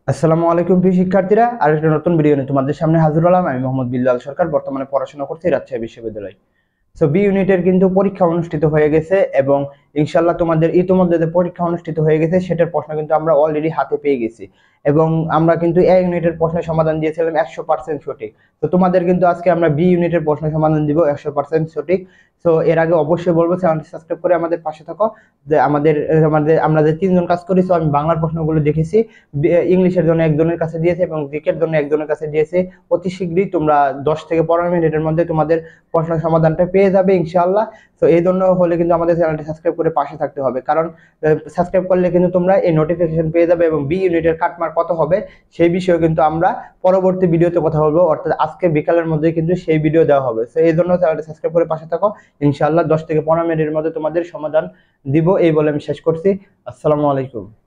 আসসালামু আলাইকুম প্রিয় শিক্ষার্থীরা, আরেকটা নতুন ভিডিও নিয়ে তোমাদের সামনে হাজির হলাম। আমি মোহাম্মদ বিল্লাল সরকার, বর্তমানে পড়াশোনা করছি রাজশাহী বিশ্ববিদ্যালয়। সো বি ইউনিটের কিন্তু পরীক্ষা অনুষ্ঠিত হয়ে গেছে এবং ইনশাল্লাহ তোমাদের ইতিমধ্যে যে পরীক্ষা অনুষ্ঠিত হয়ে গেছে সেটার প্রশ্ন কিন্তু আমরা অলরেডি হাতে পেয়ে গেছি এবং আমরা কিন্তু এ ইউনিটের প্রশ্নের সমাধান দিয়েছিলাম 100% সঠিক। তো তোমাদের কিন্তু আজকে আমরা বি ইউনিটের প্রশ্ন সমাধান দিব 100% সঠিক। সো এর আগে অবশ্যই বলবো চ্যানেলটি সাবস্ক্রাইব করে আমাদের পাশে থাকো। যে আমাদের আমাদের আমরা যে তিনজন কাজ করি, সো আমি বাংলার প্রশ্নগুলো দেখেছি, ইংলিশের জন্য একজনের কাছে দিয়েছি এবং জিকের জন্য একজনের কাছে দিয়েছি। অতি শীঘ্রই তোমরা 10 থেকে 15 মিনিটের মধ্যে তোমাদের প্রশ্ন সমাধানটা পেয়ে যাবে ইনশাআল্লাহ। তো এই জন্য হলে কিন্তু আমাদের চ্যানেলটি সাবস্ক্রাইব করে পাশে থাকতে হবে, কারণ সাবস্ক্রাইব করলে কিন্তু তোমরা এই নোটিফিকেশন পেয়ে যাবে এবং বি ইউনিটের কাটমার্ক কত হবে সেই বিষয়ে কিন্তু আমরা পরবর্তী ভিডিওতে কথা বলবো, অর্থাৎ আজকে বিকালের মধ্যে কিন্তু সেই ভিডিও দেওয়া হবে। তো এই জন্য চ্যানেলটি সাবস্ক্রাইব করে পাশে থাকো। ইনশাআল্লাহ 10 থেকে 15 মিনিটের মধ্যে তোমাদের সমাধান দিব, এই বলে আমি শেষ করছি। আসসালামু আলাইকুম।